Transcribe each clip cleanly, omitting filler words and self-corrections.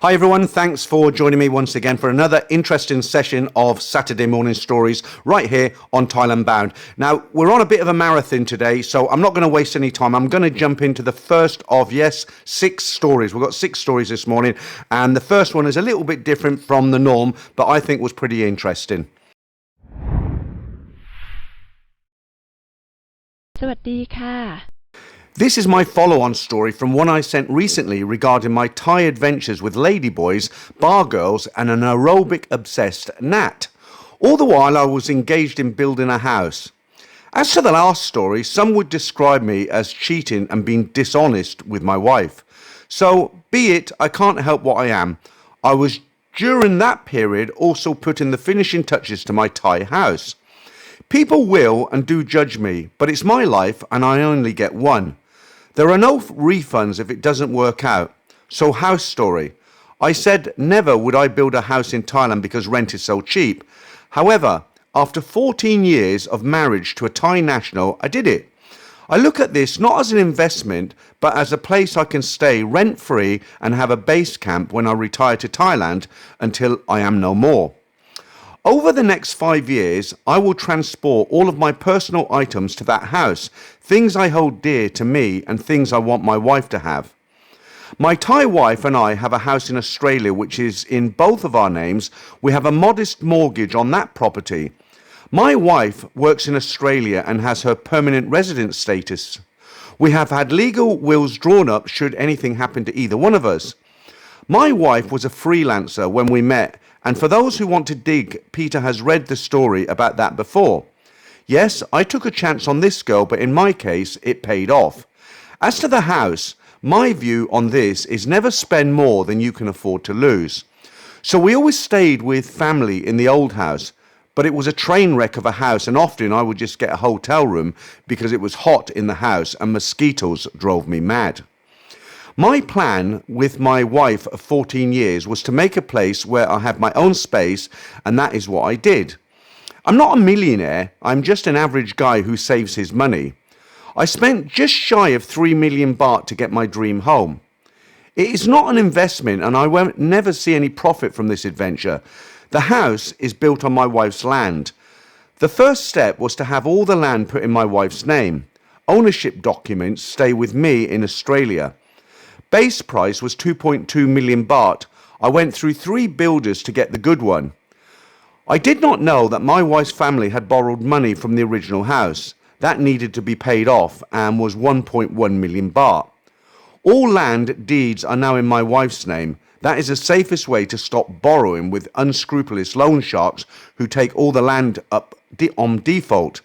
Hi everyone, thanks for joining me once again for another interesting session of Saturday Morning Stories right here on Thailand Bound. Now, we're on a bit of a marathon today, so I'm not going to waste any time. I'm going to jump into the first of, 6 stories. We've got 6 stories this morning, and the first one is a little bit different from the norm, but I think was pretty interesting. สวัสดีค่ะ This is my follow-on story from one I sent recently regarding my Thai adventures with ladyboys, bar girls and an aerobic-obsessed Nat. All the while I was engaged in building a house. As to the last story, some would describe me as cheating and being dishonest with my wife. So, be it, I can't help what I am. I was, during that period, also putting the finishing touches to my Thai house. People will and do judge me, but it's my life and I only get one. There are no refunds if it doesn't work out. So, house story. I said never would I build a house in Thailand because rent is so cheap. However, after 14 years of marriage to a Thai national, I did it. I look at this not as an investment, but as a place I can stay rent-free and have a base camp when I retire to Thailand until I am no more. Over the next 5 years, I will transport all of my personal items to that house, things I hold dear to me and things I want my wife to have. My Thai wife and I have a house in Australia which is in both of our names. We have a modest mortgage on that property. My wife works in Australia and has her permanent resident status. We have had legal wills drawn up should anything happen to either one of us. My wife was a freelancer when we met, and for those who want to dig, Peter has read the story about that before. Yes, I took a chance on this girl, but in my case, it paid off. As to the house, my view on this is never spend more than you can afford to lose. So we always stayed with family in the old house, but it was a train wreck of a house, and often I would just get a hotel room because it was hot in the house and mosquitoes drove me mad. My plan with my wife of 14 years was to make a place where I have my own space, and that is what I did. I'm not a millionaire, I'm just an average guy who saves his money. I spent just shy of 3 million baht to get my dream home. It is not an investment and I won't never see any profit from this adventure. The house is built on my wife's land. The first step was to have all the land put in my wife's name. Ownership documents stay with me in Australia. Base price was 2.2 million baht. I went through 3 builders to get the good one. I did not know that my wife's family had borrowed money from the original house. That needed to be paid off and was 1.1 million baht. All land deeds are now in my wife's name. That is the safest way to stop borrowing with unscrupulous loan sharks who take all the land up on default.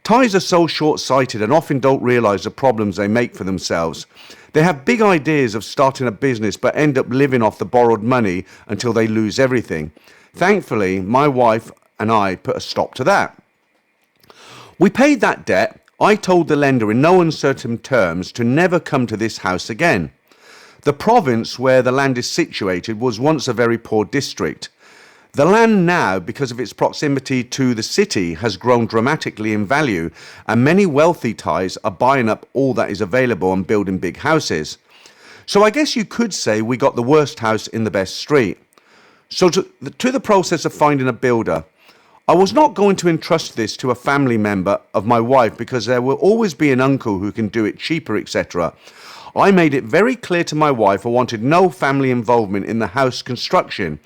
Thais are so short-sighted and often don't realise the problems they make for themselves. They have big ideas of starting a business but end up living off the borrowed money until they lose everything. Thankfully, my wife and I put a stop to that. We paid that debt. I told the lender in no uncertain terms to never come to this house again. The province where the land is situated was once a very poor district. The land now, because of its proximity to the city, has grown dramatically in value, and many wealthy Thais are buying up all that is available and building big houses. So I guess you could say we got the worst house in the best street. So to the process of finding a builder, I was not going to entrust this to a family member of my wife because there will always be an uncle who can do it cheaper, etc. I made it very clear to my wife I wanted no family involvement in the house construction.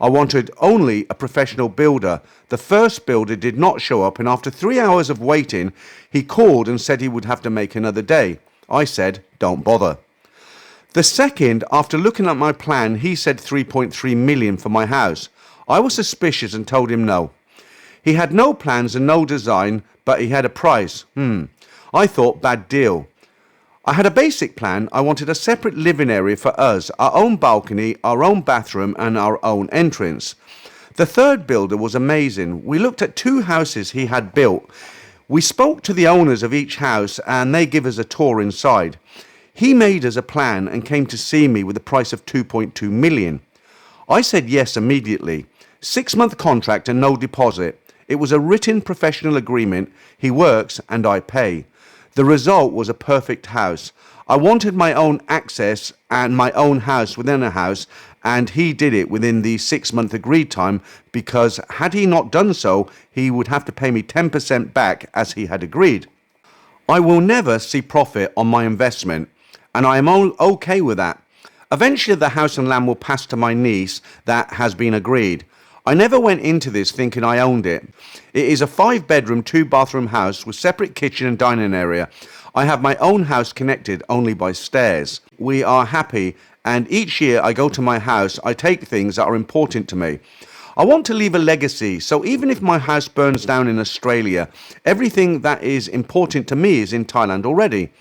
I wanted only a professional builder. The first builder did not show up, and after 3 hours of waiting, he called and said he would have to make another day. I said, don't bother. The second, after looking at my plan, he said 3.3 million for my house. I was suspicious and told him no. He had no plans and no design, but he had a price. I thought, bad deal. I had a basic plan. I wanted a separate living area for us, our own balcony, our own bathroom and our own entrance. The third builder was amazing. We looked at 2 houses he had built. We spoke to the owners of each house and they give us a tour inside. He made us a plan and came to see me with a price of 2.2 million. I said yes immediately. 6-month contract and no deposit. It was a written professional agreement. He works and I pay. The result was a perfect house. I wanted my own access and my own house within a house, and he did it within the 6-month agreed time, because had he not done so, he would have to pay me 10% back as he had agreed. I will never see profit on my investment, and I am okay with that. Eventually the house and land will pass to my niece. That has been agreed. I never went into this thinking I owned it. It is a 5-bedroom, 2-bathroom house with separate kitchen and dining area. I have my own house connected only by stairs. We are happy, and each year I go to my house, I take things that are important to me. I want to leave a legacy, so even if my house burns down in Australia, everything that is important to me is in Thailand already.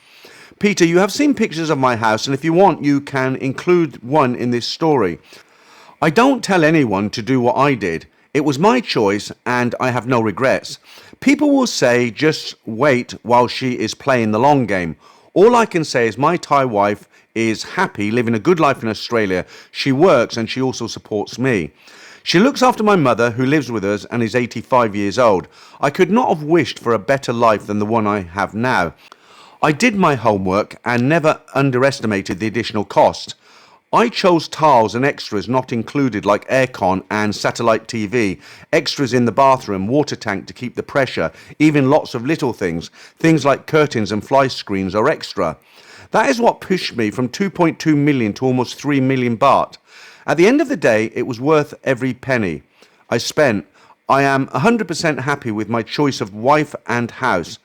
Peter, you have seen pictures of my house, and if you want, you can include one in this story. I don't tell anyone to do what I did. It was my choice, and I have no regrets. People will say, just wait while she is playing the long game. All I can say is my Thai wife is happy, living a good life in Australia. She works, and she also supports me. She looks after my mother, who lives with us and is 85 years old. I could not have wished for a better life than the one I have now. I did my homework and never underestimated the additional cost. I chose tiles and extras not included, like aircon and satellite TV, extras in the bathroom, water tank to keep the pressure, even lots of little things. Things like curtains and fly screens are extra. That is what pushed me from 2.2 million to almost 3 million baht. At the end of the day, it was worth every penny I spent. I am 100% happy with my choice of wife and house.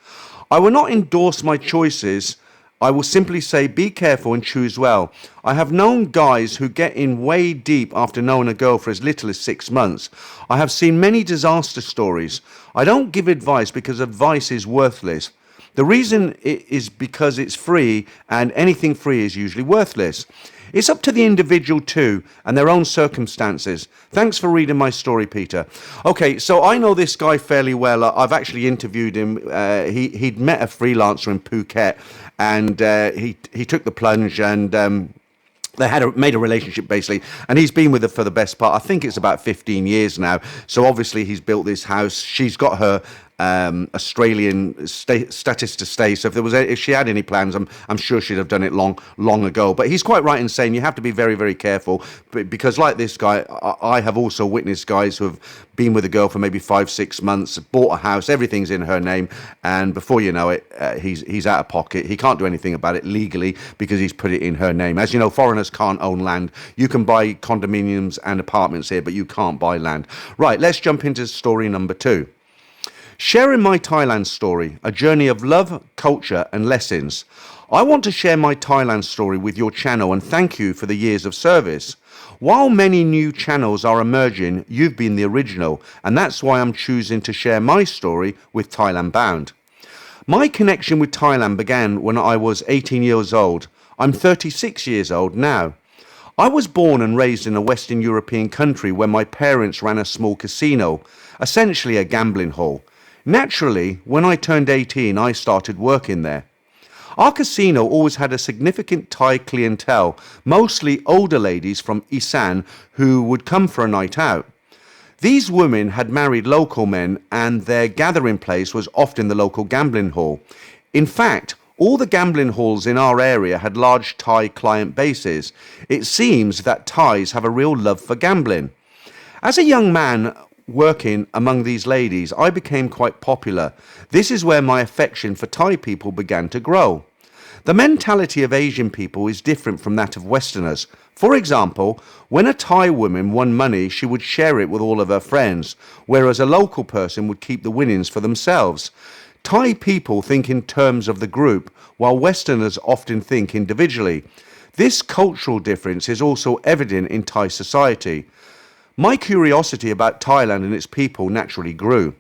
I will not endorse my choices. I will simply say be careful and choose well. I have known guys who get in way deep after knowing a girl for as little as 6 months. I have seen many disaster stories. I don't give advice because advice is worthless. The reason is because it's free, and anything free is usually worthless. It's up to the individual too, and their own circumstances. Thanks for reading my story, Peter. Okay, so I know this guy fairly well. I've actually interviewed him. He'd met a freelancer in Phuket, and he took the plunge, and they made a relationship basically, and he's been with her for the best part. I think it's about 15 years now. So obviously he's built this house. She's got her Australian status to stay. So if she had any plans, I'm sure she'd have done it long ago. But he's quite right in saying you have to be very, very careful, because like this guy, I have also witnessed guys who have been with a girl for maybe 5-6 months, bought a house, everything's in her name, and before you know it, he's out of pocket. He can't do anything about it legally because he's put it in her name. As you know, foreigners can't own land. You can buy condominiums and apartments here, but you can't buy land. Right, let's jump into story number 2. Sharing my Thailand story, a journey of love, culture and lessons. I want to share my Thailand story with your channel and thank you for the years of service. While many new channels are emerging, you've been the original, and that's why I'm choosing to share my story with Thailand Bound. My connection with Thailand began when I was 18 years old. I'm 36 years old now. I was born and raised in a Western European country where my parents ran a small casino, essentially a gambling hall. Naturally, when I turned 18, I started working there. Our casino always had a significant Thai clientele, mostly older ladies from Isan who would come for a night out. These women had married local men, and their gathering place was often the local gambling hall. In fact, all the gambling halls in our area had large Thai client bases. It seems that Thais have a real love for gambling. As a young man working among these ladies, I became quite popular. This is where my affection for Thai people began to grow. The mentality of Asian people is different from that of Westerners. For example, when a Thai woman won money, she would share it with all of her friends, whereas a local person would keep the winnings for themselves. Thai people think in terms of the group, while Westerners often think individually. This cultural difference is also evident in Thai society. My curiosity about Thailand and its people naturally grew.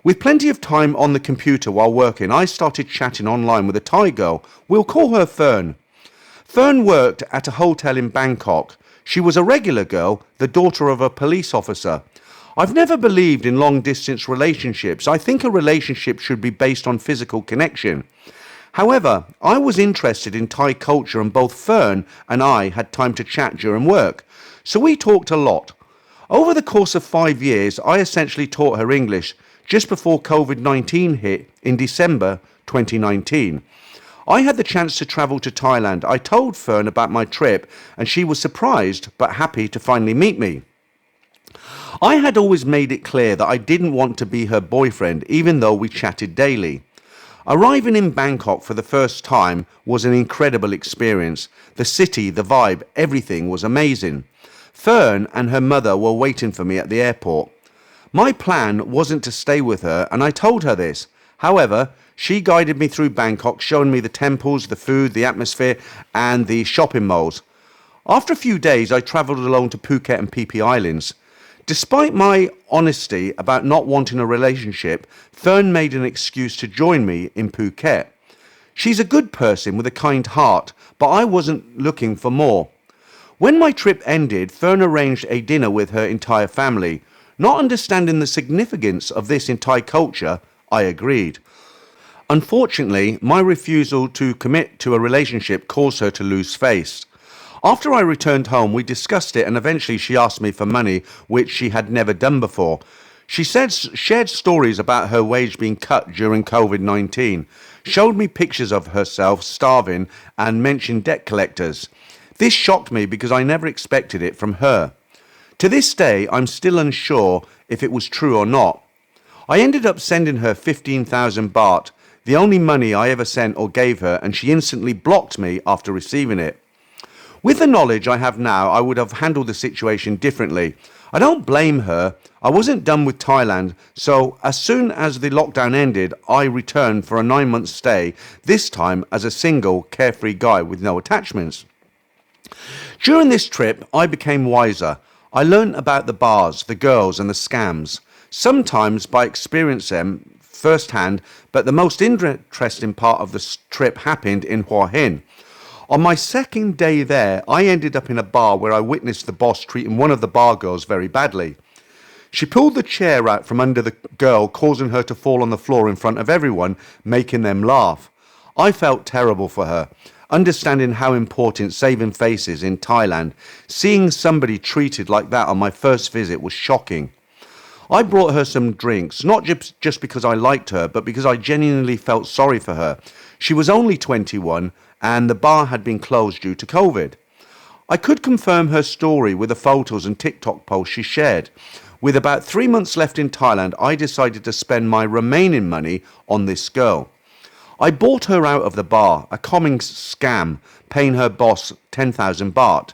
With plenty of time on the computer while working, I started chatting online with a Thai girl. We'll call her Fern. Fern worked at a hotel in Bangkok. She was a regular girl, the daughter of a police officer. I've never believed in long-distance relationships. I think a relationship should be based on physical connection. However, I was interested in Thai culture, and both Fern and I had time to chat during work. So we talked a lot. Over the course of 5 years, I essentially taught her English just before COVID-19 hit in December 2019. I had the chance to travel to Thailand. I told Fern about my trip, and she was surprised but happy to finally meet me. I had always made it clear that I didn't want to be her boyfriend, even though we chatted daily. Arriving in Bangkok for the first time was an incredible experience. The city, the vibe, everything was amazing. Fern and her mother were waiting for me at the airport. My plan wasn't to stay with her, and I told her this. However, she guided me through Bangkok, showing me the temples, the food, the atmosphere, and the shopping malls. After a few days, I travelled alone to Phuket and Phi Phi Islands. Despite my honesty about not wanting a relationship, Fern made an excuse to join me in Phuket. She's a good person with a kind heart, but I wasn't looking for more. When my trip ended, Fern arranged a dinner with her entire family. Not understanding the significance of this in Thai culture, I agreed. Unfortunately, my refusal to commit to a relationship caused her to lose face. After I returned home, we discussed it, and eventually she asked me for money, which she had never done before. She shared stories about her wage being cut during COVID-19, showed me pictures of herself starving, and mentioned debt collectors. This shocked me because I never expected it from her. To this day, I'm still unsure if it was true or not. I ended up sending her 15,000 baht, the only money I ever sent or gave her, and she instantly blocked me after receiving it. With the knowledge I have now, I would have handled the situation differently. I don't blame her. I wasn't done with Thailand, so as soon as the lockdown ended, I returned for a 9-month stay, this time as a single, carefree guy with no attachments. During this trip, I became wiser. I learned about the bars, the girls, and the scams, sometimes by experience them firsthand, but the most interesting part of the trip happened in Hua Hin. On my second day there, I ended up in a bar where I witnessed the boss treating one of the bar girls very badly. She pulled the chair out from under the girl, causing her to fall on the floor in front of everyone, making them laugh. I felt terrible for her. Understanding how important saving face is in Thailand, seeing somebody treated like that on my first visit was shocking. I brought her some drinks, not just because I liked her, but because I genuinely felt sorry for her. She was only 21, and the bar had been closed due to COVID. I could confirm her story with the photos and TikTok posts she shared. With about 3 months left in Thailand, I decided to spend my remaining money on this girl. I bought her out of the bar, a common scam, paying her boss 10,000 baht.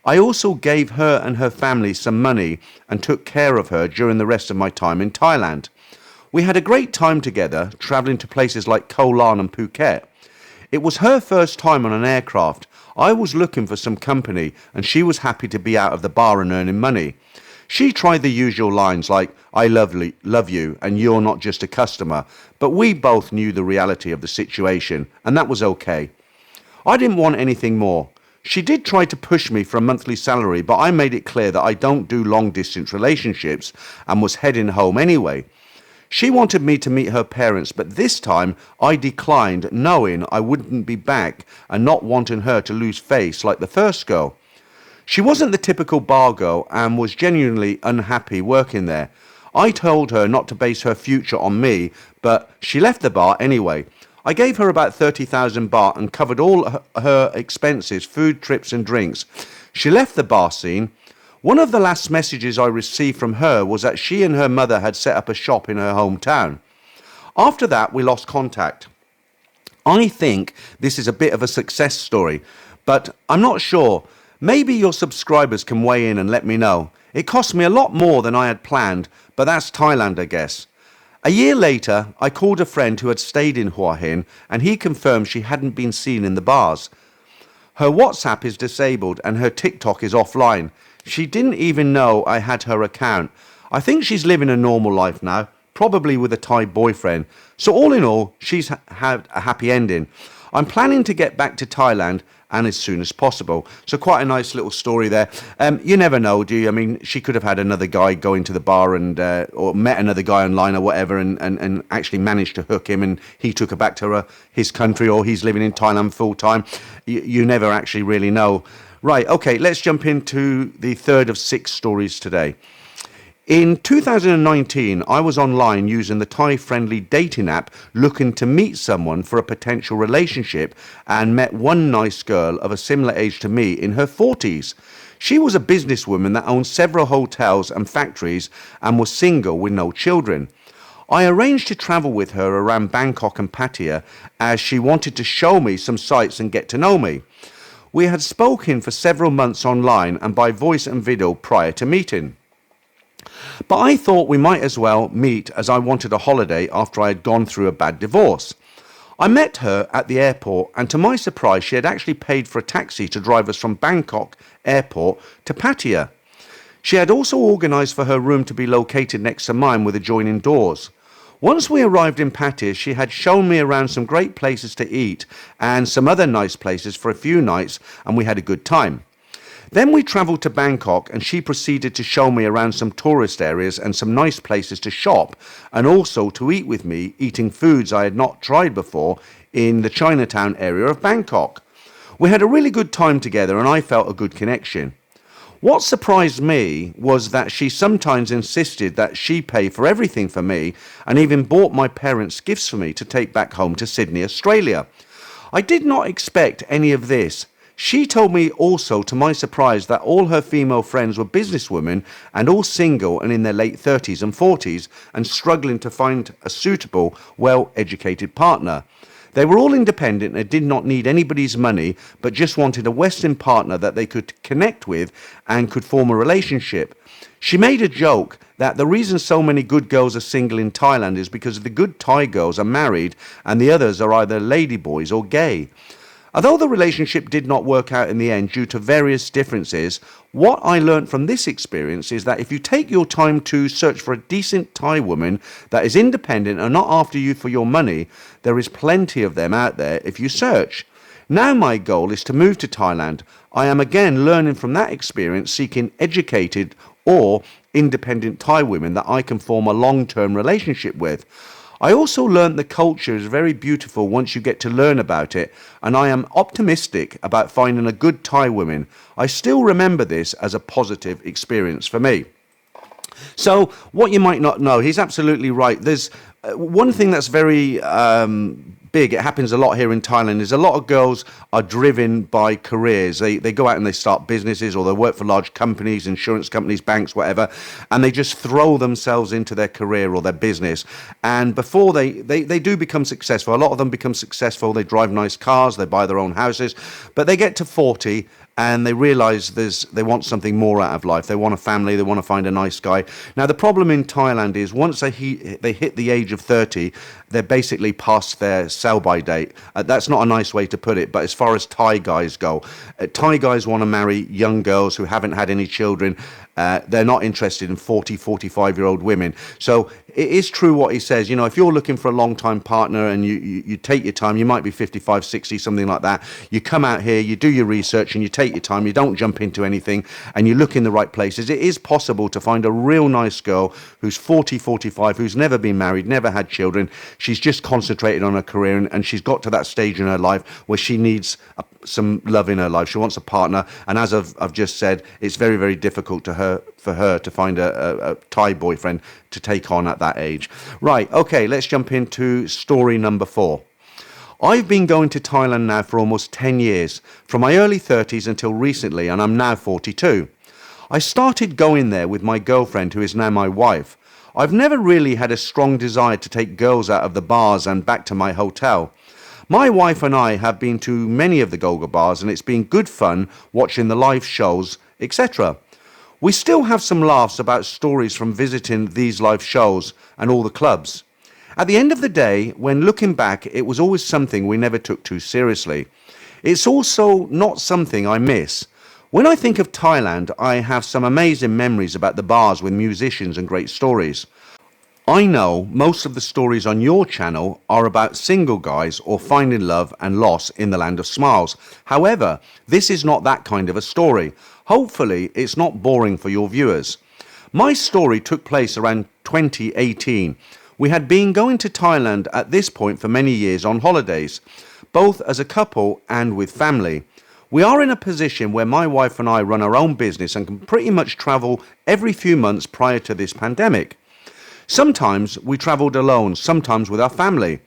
I also gave her and her family some money and took care of her during the rest of my time in Thailand. We had a great time together, travelling to places like Koh Larn and Phuket. It was her first time on an aircraft. I was looking for some company, and she was happy to be out of the bar and earning money. She tried the usual lines like, "I love you, and you're not just a customer," but we both knew the reality of the situation, and that was okay. I didn't want anything more. She did try to push me for a monthly salary, but I made it clear that I don't do long-distance relationships and was heading home anyway. She wanted me to meet her parents, but this time I declined, knowing I wouldn't be back and not wanting her to lose face like the first girl. She wasn't the typical bar girl and was genuinely unhappy working there. I told her not to base her future on me, but she left the bar anyway. I gave her about 30,000 baht and covered all her expenses, food, trips and drinks. She left the bar scene. One of the last messages I received from her was that she and her mother had set up a shop in her hometown. After that, we lost contact. I think this is a bit of a success story, but I'm not sure. Maybe your subscribers can weigh in and let me know. It cost me a lot more than I had planned, but that's Thailand, I guess. A year later, I called a friend who had stayed in Hua Hin, and he confirmed she hadn't been seen in the bars. Her WhatsApp is disabled and her TikTok is offline. She didn't even know I had her account. I think she's living a normal life now, probably with a Thai boyfriend. So all in all, she's had a happy ending. I'm planning to get back to Thailand and as soon as possible. So quite a nice little story there. You never know, do you? I mean, she could have had another guy go into the bar and or met another guy online or whatever and actually managed to hook him and he took her back to his country, or he's living in Thailand full time. You never actually really know. Right, okay, let's jump into the third of 6 stories today. In 2019, I was online using the Thai-friendly dating app looking to meet someone for a potential relationship and met one nice girl of a similar age to me in her 40s. She was a businesswoman that owned several hotels and factories and was single with no children. I arranged to travel with her around Bangkok and Pattaya as she wanted to show me some sights and get to know me. We had spoken for several months online and by voice and video prior to meeting. But I thought we might as well meet as I wanted a holiday after I had gone through a bad divorce. I met her at the airport and to my surprise she had actually paid for a taxi to drive us from Bangkok airport to Pattaya. She had also organised for her room to be located next to mine with adjoining doors. Once we arrived in Pattaya, she had shown me around some great places to eat and some other nice places for a few nights and we had a good time. Then we travelled to Bangkok and she proceeded to show me around some tourist areas and some nice places to shop and also to eat with me, eating foods I had not tried before in the Chinatown area of Bangkok. We had a really good time together and I felt a good connection. What surprised me was that she sometimes insisted that she pay for everything for me and even bought my parents gifts for me to take back home to Sydney, Australia. I did not expect any of this. She told me also, to my surprise, that all her female friends were businesswomen and all single and in their late 30s and 40s and struggling to find a suitable, well-educated partner. They were all independent and did not need anybody's money, but just wanted a Western partner that they could connect with and could form a relationship. She made a joke that the reason so many good girls are single in Thailand is because the good Thai girls are married and the others are either ladyboys or gay. Although the relationship did not work out in the end due to various differences, what I learned from this experience is that if you take your time to search for a decent Thai woman that is independent and not after you for your money, there is plenty of them out there if you search. Now my goal is to move to Thailand. I am again learning from that experience, seeking educated or independent Thai women that I can form a long-term relationship with. I also learned the culture is very beautiful once you get to learn about it, and I am optimistic about finding a good Thai woman. I still remember this as a positive experience for me. So, what you might not know, he's absolutely right. There's one thing that's very big, it happens a lot here in Thailand, is a lot of girls are driven by careers. They go out and they start businesses or they work for large companies, insurance companies, banks, whatever, and they just throw themselves into their career or their business. And before they do become successful, a lot of them become successful, they drive nice cars, they buy their own houses, but they get to 40 and they realize they want something more out of life. They want a family, they want to find a nice guy. Now, the problem in Thailand is once they hit the age of 30, they're basically past their sell-by date. That's not a nice way to put it, but as far as Thai guys go, Thai guys want to marry young girls who haven't had any children. They're not interested in 40, 45-year-old women. So it is true what he says. You know, if you're looking for a long-time partner and you take your time, you might be 55, 60, something like that. You come out here, you do your research and you take your time. You don't jump into anything and you look in the right places. It is possible to find a real nice girl who's 40, 45, who's never been married, never had children. She's just concentrated on her career and she's got to that stage in her life where she needs some love in her life. She wants a partner. And as I've just said, it's very, very difficult for her to find a Thai boyfriend to take on at that age. Right, okay, let's jump into story number 4. I've been going to Thailand now for almost 10 years, from my early 30s until recently, and I'm now 42. I started going there with my girlfriend, who is now my wife. I've never really had a strong desire to take girls out of the bars and back to my hotel. My wife and I have been to many of the Goga bars and it's been good fun watching the live shows, etc. We still have some laughs about stories from visiting these live shows and all the clubs. At the end of the day, when looking back, it was always something we never took too seriously. It's also not something I miss. When I think of Thailand, I have some amazing memories about the bars with musicians and great stories. I know most of the stories on your channel are about single guys or finding love and loss in the land of smiles. However, this is not that kind of a story. Hopefully, it's not boring for your viewers. My story took place around 2018. We had been going to Thailand at this point for many years on holidays, both as a couple and with family. We are in a position where my wife and I run our own business and can pretty much travel every few months prior to this pandemic. Sometimes we travelled alone, sometimes with our family.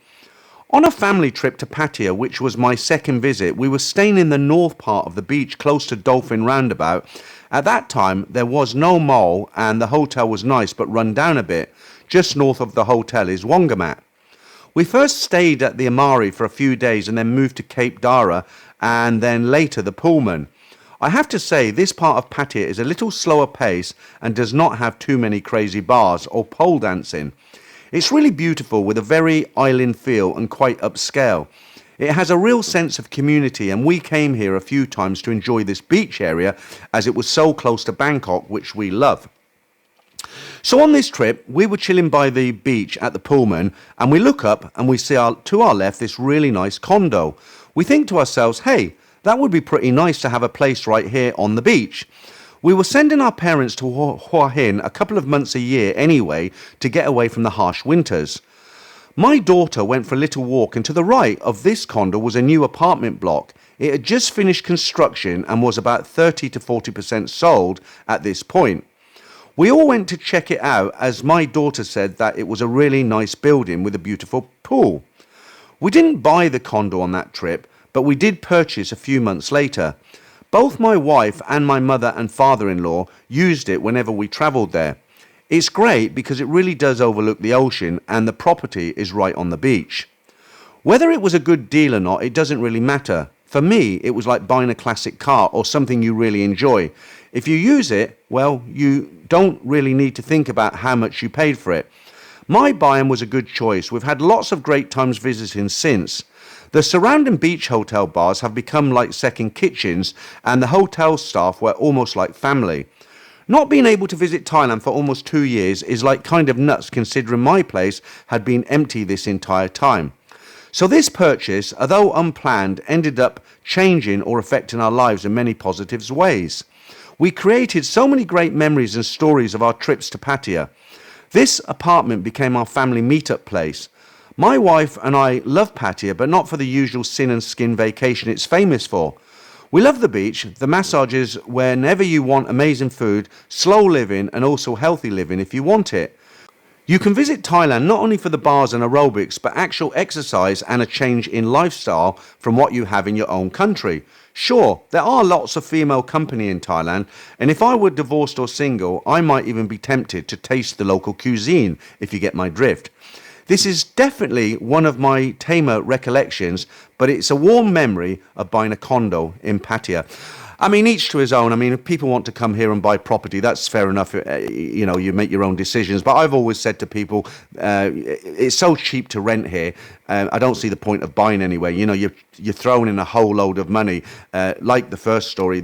On a family trip to Pattaya, which was my second visit, we were staying in the north part of the beach close to Dolphin Roundabout. At that time, there was no mall and the hotel was nice but run down a bit. Just north of the hotel is Wongamat. We first stayed at the Amari for a few days and then moved to Cape Dara and then later the Pullman. I have to say this part of Pattaya is a little slower pace and does not have too many crazy bars or pole dancing. It's really beautiful with a very island feel and quite upscale. It has a real sense of community and we came here a few times to enjoy this beach area as it was so close to Bangkok, which we love. So on this trip, we were chilling by the beach at the Pullman and we look up and we see to our left this really nice condo. We think to ourselves, hey, that would be pretty nice to have a place right here on the beach. We were sending our parents to Hua Hin a couple of months a year anyway to get away from the harsh winters. My daughter went for a little walk and to the right of this condo was a new apartment block. It had just finished construction and was about 30 to 40% sold at this point. We all went to check it out as my daughter said that it was a really nice building with a beautiful pool. We didn't buy the condo on that trip, but we did purchase a few months later. Both my wife and my mother and father-in-law used it whenever we travelled there. It's great because it really does overlook the ocean and the property is right on the beach. Whether it was a good deal or not, it doesn't really matter. For me, it was like buying a classic car or something you really enjoy. If you use it, well, you don't really need to think about how much you paid for it. My buy-in was a good choice. We've had lots of great times visiting since. The surrounding beach hotel bars have become like second kitchens and the hotel staff were almost like family. Not being able to visit Thailand for almost 2 years is like kind of nuts considering my place had been empty this entire time. So this purchase, although unplanned, ended up changing or affecting our lives in many positive ways. We created so many great memories and stories of our trips to Pattaya. This apartment became our family meet-up place. My wife and I love Pattaya, but not for the usual sin and skin vacation it's famous for. We love the beach, the massages whenever you want amazing food, slow living and also healthy living if you want it. You can visit Thailand not only for the bars and aerobics, but actual exercise and a change in lifestyle from what you have in your own country. Sure, there are lots of female company in Thailand, and if I were divorced or single, I might even be tempted to taste the local cuisine, if you get my drift. This is definitely one of my tamer recollections, but it's a warm memory of buying a condo in Pattaya. I mean, each to his own. I mean, if people want to come here and buy property, that's fair enough. You know, you make your own decisions. But I've always said to people, it's so cheap to rent here. I don't see the point of buying anyway. You know, you're throwing in a whole load of money. Like the first story,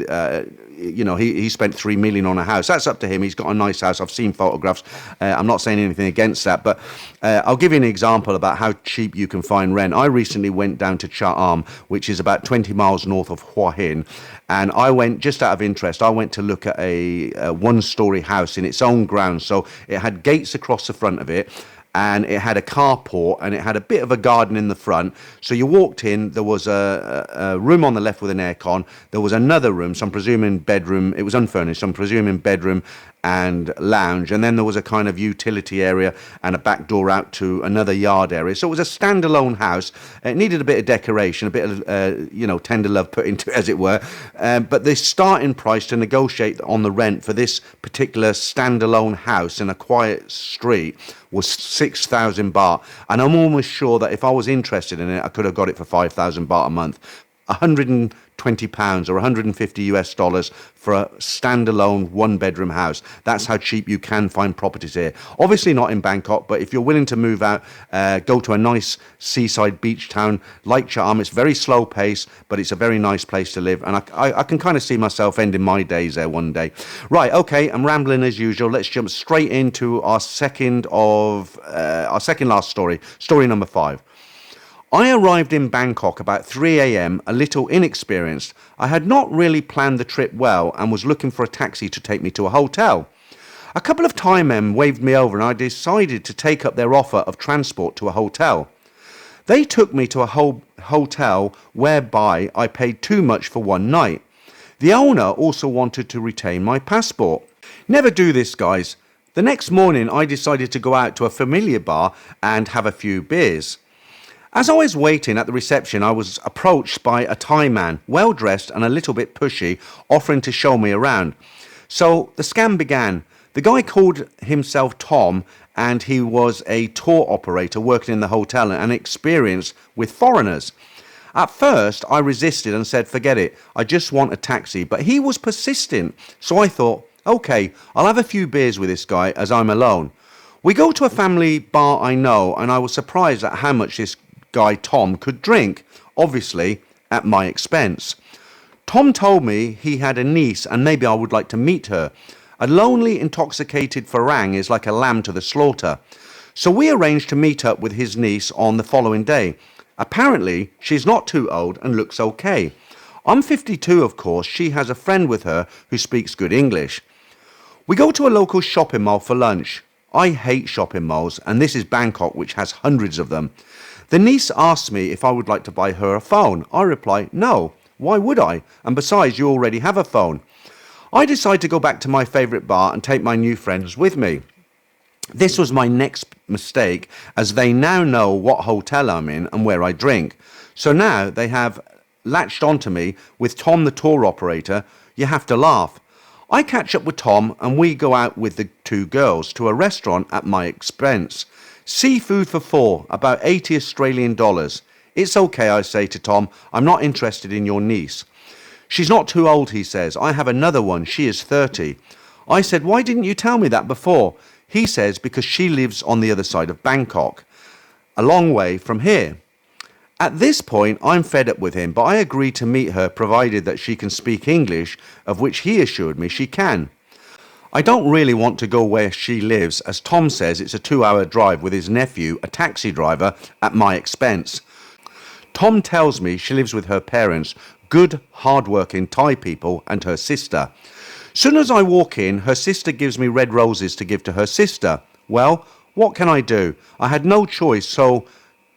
you know, he spent 3 million on a house. That's up to him. He's got a nice house. I've seen photographs. I'm not saying anything against that, but I'll give you an example about how cheap you can find rent. I recently went down to Chaam, which is about 20 miles north of Hua Hin, and I went, just out of interest, I went to look at a one-story house in its own grounds. So it had gates across the front of it, and it had a carport, and it had a bit of a garden in the front. So you walked in, there was a room on the left with an aircon. There was another room, so I'm presuming bedroom. It was unfurnished, so I'm presuming bedroom and lounge. And then there was a kind of utility area and a back door out to another yard area. So it was a standalone house. It needed a bit of decoration, a bit of, you know, tender love put into it, as it were. But the starting price to negotiate on the rent for this particular standalone house in a quiet street was 6,000 baht. And I'm almost sure that if I was interested in it, I could have got it for 5,000 baht a month. 120 pounds or 150 US dollars for a standalone one-bedroom house. That's how cheap you can find properties here. Obviously not in Bangkok, but if you're willing to move out, go to a nice seaside beach town like Chaam. It's very slow pace, but it's a very nice place to live. And I can kind of see myself ending my days there one day. Right, okay, I'm rambling as usual. Let's jump straight into our second last story, story number 5. I arrived in Bangkok about 3 a.m, a little inexperienced. I had not really planned the trip well and was looking for a taxi to take me to a hotel. A couple of Thai men waved me over and I decided to take up their offer of transport to a hotel. They took me to a hotel whereby I paid too much for one night. The owner also wanted to retain my passport. Never do this, guys. The next morning, I decided to go out to a familiar bar and have a few beers. As I was waiting at the reception, I was approached by a Thai man, well dressed and a little bit pushy, offering to show me around. So the scam began. The guy called himself Tom, and he was a tour operator working in the hotel and experienced with foreigners. At first, I resisted and said, forget it, I just want a taxi. But he was persistent, so I thought, okay, I'll have a few beers with this guy as I'm alone. We go to a family bar I know, and I was surprised at how much this guy Tom could drink, obviously at my expense. Tom told me he had a niece and maybe I would like to meet her. A lonely, intoxicated Farang is like a lamb to the slaughter. So we arranged to meet up with his niece on the following day. Apparently, she's not too old and looks okay. I'm 52, of course. She has a friend with her who speaks good English. We go to a local shopping mall for lunch. I hate shopping malls, and this is Bangkok, which has hundreds of them. The niece asks me if I would like to buy her a phone. I reply, no, why would I? And besides, you already have a phone. I decide to go back to my favourite bar and take my new friends with me. This was my next mistake, as they now know what hotel I'm in and where I drink. So now they have latched onto me with Tom the tour operator. You have to laugh. I catch up with Tom and we go out with the two girls to a restaurant at my expense. Seafood for four, about 80 Australian dollars. It's okay, I say to Tom, I'm not interested in your niece. She's not too old, he says. I have another one, she is 30. I said, why didn't you tell me that before? He says, because she lives on the other side of Bangkok, a long way from here. At this point, I'm fed up with him, but I agree to meet her provided that she can speak English, of which he assured me she can. I don't really want to go where she lives, as Tom says it's a 2-hour drive with his nephew, a taxi driver, at my expense. Tom tells me she lives with her parents, good, hard-working Thai people, and her sister. Soon as I walk in, her sister gives me red roses to give to her sister. Well, what can I do? I had no choice, so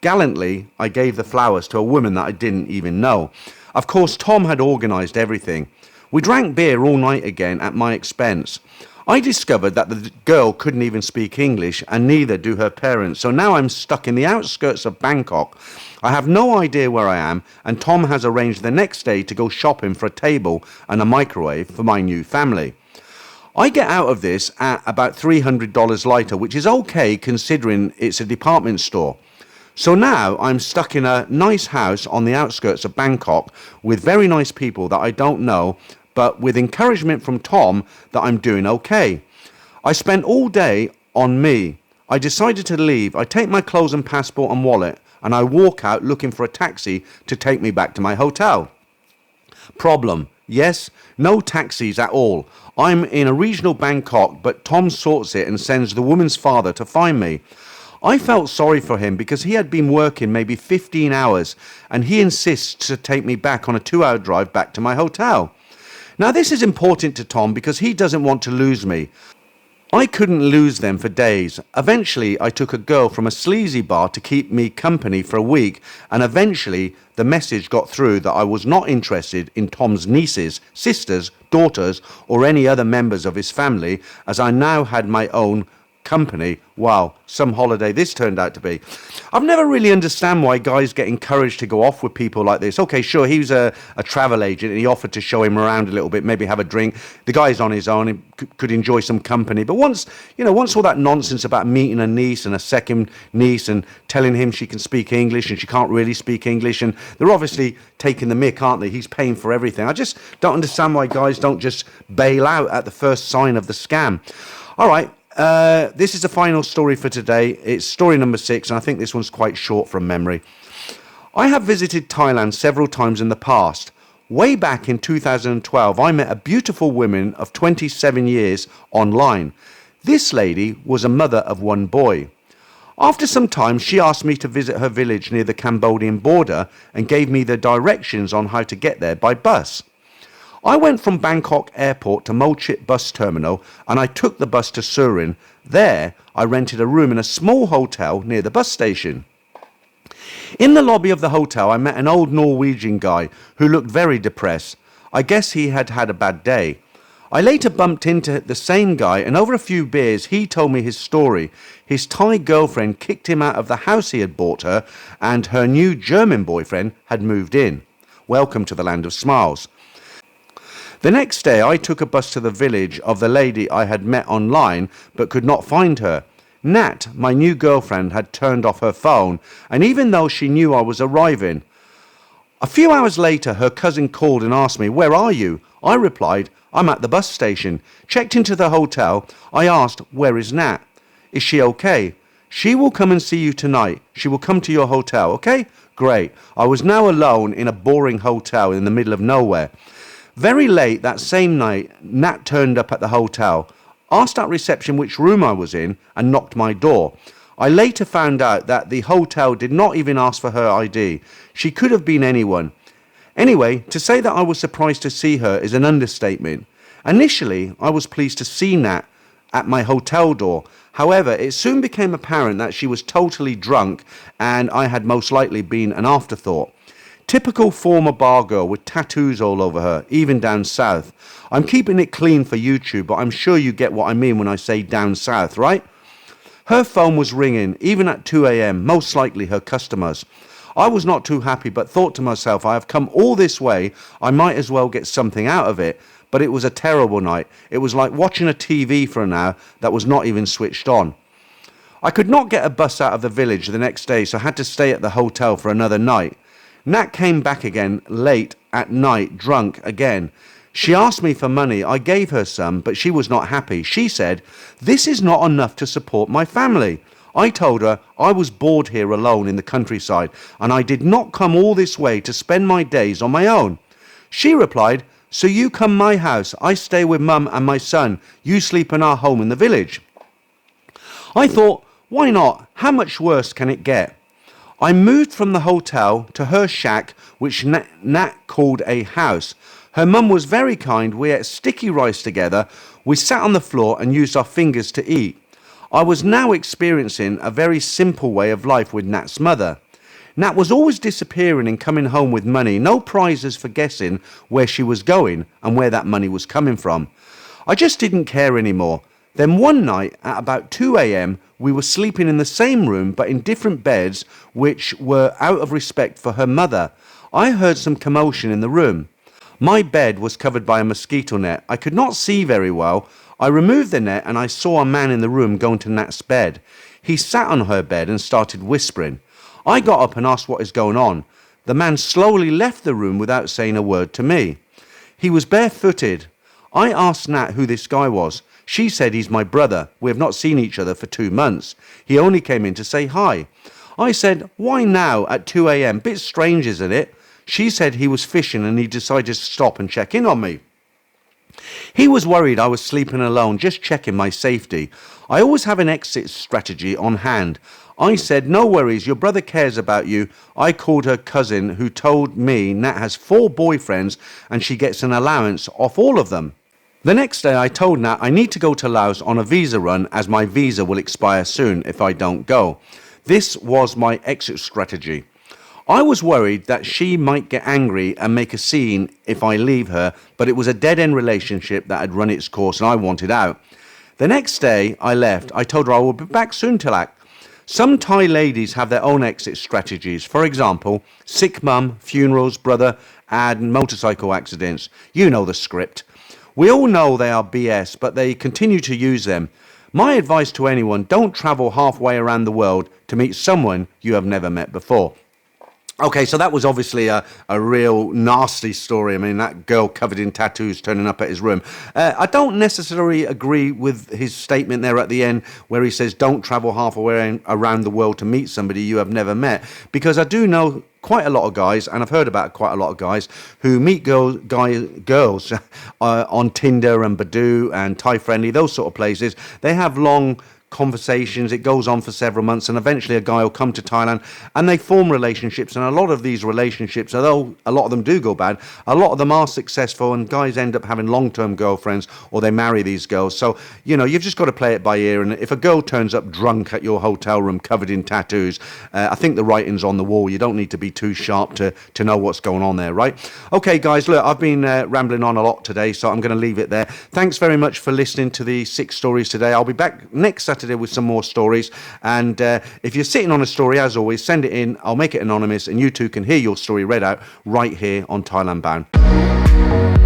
gallantly I gave the flowers to a woman that I didn't even know. Of course, Tom had organised everything. We drank beer all night again at my expense. I discovered that the girl couldn't even speak English, and neither do her parents, so now I'm stuck in the outskirts of Bangkok. I have no idea where I am, and Tom has arranged the next day to go shopping for a table and a microwave for my new family. I get out of this at about $300 later, which is okay considering it's a department store. So now I'm stuck in a nice house on the outskirts of Bangkok with very nice people that I don't know, but with encouragement from Tom that I'm doing okay. I spent all day on me. I decided to leave. I take my clothes and passport and wallet, and I walk out looking for a taxi to take me back to my hotel. Problem: yes, no taxis at all. I'm in a regional Bangkok, but Tom sorts it and sends the woman's father to find me. I felt sorry for him because he had been working maybe 15 hours, and he insists to take me back on a 2-hour drive back to my hotel. Now this is important to Tom because he doesn't want to lose me. I couldn't lose them for days. Eventually I took a girl from a sleazy bar to keep me company for a week, and eventually the message got through that I was not interested in Tom's nieces, sisters, daughters, or any other members of his family, as I now had my own company. Wow, some holiday this turned out to be. I've never really understand why guys get encouraged to go off with people like this. Okay, sure, he was a travel agent and he offered to show him around a little bit, maybe have a drink. The guy's on his own, he could enjoy some company. But once all that nonsense about meeting a niece and a second niece and telling him she can speak English and she can't really speak English, and they're obviously taking the mick, aren't they? He's paying for everything. I just don't understand why guys don't just bail out at the first sign of the scam. All right. This is the final story for today. It's story number 6, and I think this one's quite short from memory. I have visited Thailand several times in the past. Way back in 2012, I met a beautiful woman of 27 years online. This lady was a mother of one boy. After some time, she asked me to visit her village near the Cambodian border and gave me the directions on how to get there by bus. I went from Bangkok airport to Mochit bus terminal, and I took the bus to Surin. There, I rented a room in a small hotel near the bus station. In the lobby of the hotel, I met an old Norwegian guy who looked very depressed. I guess he had had a bad day. I later bumped into the same guy, and over a few beers, he told me his story. His Thai girlfriend kicked him out of the house he had bought her, and her new German boyfriend had moved in. Welcome to the land of smiles. The next day, I took a bus to the village of the lady I had met online but could not find her. Nat, my new girlfriend, had turned off her phone, and even though she knew I was arriving, a few hours later, her cousin called and asked me, "Where are you?" I replied, "I'm at the bus station." Checked into the hotel. I asked, "Where is Nat? Is she okay?" "She will come and see you tonight. She will come to your hotel, okay?" Great. I was now alone in a boring hotel in the middle of nowhere. Very late that same night, Nat turned up at the hotel, asked at reception which room I was in, and knocked my door. I later found out that the hotel did not even ask for her ID. She could have been anyone. Anyway, to say that I was surprised to see her is an understatement. Initially, I was pleased to see Nat at my hotel door. However, it soon became apparent that she was totally drunk and I had most likely been an afterthought. Typical former bar girl with tattoos all over her, even down south. I'm keeping it clean for YouTube, but I'm sure you get what I mean when I say down south, right? Her phone was ringing, even at 2 a.m, most likely her customers. I was not too happy, but thought to myself, I have come all this way, I might as well get something out of it. But it was a terrible night. It was like watching a TV for an hour that was not even switched on. I could not get a bus out of the village the next day, so I had to stay at the hotel for another night. Nat came back again late at night, drunk again. She asked me for money. I gave her some, but she was not happy. She said, "This is not enough to support my family." I told her I was bored here alone in the countryside, and I did not come all this way to spend my days on my own. She replied, "So you come my house, I stay with Mum and my son, you sleep in our home in the village." I thought, why not? How much worse can it get? I moved from the hotel to her shack, which Nat called a house. Her mum was very kind. We ate sticky rice together. We sat on the floor and used our fingers to eat. I was now experiencing a very simple way of life with Nat's mother. Nat was always disappearing and coming home with money, no prizes for guessing where she was going and where that money was coming from. I just didn't care anymore. Then one night at about 2 a.m, we were sleeping in the same room but in different beds, which were out of respect for her mother. I heard some commotion in the room. My bed was covered by a mosquito net. I could not see very well. I removed the net and I saw a man in the room going to Nat's bed. He sat on her bed and started whispering. I got up and asked what is going on. The man slowly left the room without saying a word to me. He was barefooted. I asked Nat who this guy was. She said he's my brother. We have not seen each other for 2 months. He only came in to say hi. I said, "Why now at 2 a.m? Bit strange, isn't it?" She said he was fishing and he decided to stop and check in on me. He was worried I was sleeping alone, just checking my safety. I always have an exit strategy on hand. I said, "No worries, your brother cares about you." I called her cousin, who told me Nat has 4 boyfriends and she gets an allowance off all of them. The next day I told Nat I need to go to Laos on a visa run as my visa will expire soon if I don't go. This was my exit strategy. I was worried that she might get angry and make a scene if I leave her, but it was a dead-end relationship that had run its course and I wanted out. The next day I left. I told her I would be back soon to act. Some Thai ladies have their own exit strategies. For example, sick mum, funerals, brother, and motorcycle accidents. You know the script. We all know they are BS, but they continue to use them. My advice to anyone, don't travel halfway around the world to meet someone you have never met before. Okay, so that was obviously a real nasty story. I mean, that girl covered in tattoos turning up at his room. I don't necessarily agree with his statement there at the end where he says don't travel halfway around the world to meet somebody you have never met, because I do know quite a lot of guys, and I've heard about quite a lot of guys who meet girls on Tinder and Badoo and Thai Friendly, those sort of places. They have long conversations. It goes on for several months, and eventually a guy will come to Thailand and they form relationships. And a lot of these relationships, although a lot of them do go bad, a lot of them are successful, and guys end up having long-term girlfriends, or they marry these girls. So, you know, you've just got to play it by ear. And if a girl turns up drunk at your hotel room covered in tattoos, I think the writing's on the wall. You don't need to be too sharp to know what's going on there, right? Okay, guys, look, I've been rambling on a lot today, so I'm going to leave it there. Thanks very much for listening to the 6 stories today. I'll be back next Saturday with some more stories. And if you're sitting on a story, as always, send it in. I'll make it anonymous, and you too can hear your story read out right here on Thailand Bound.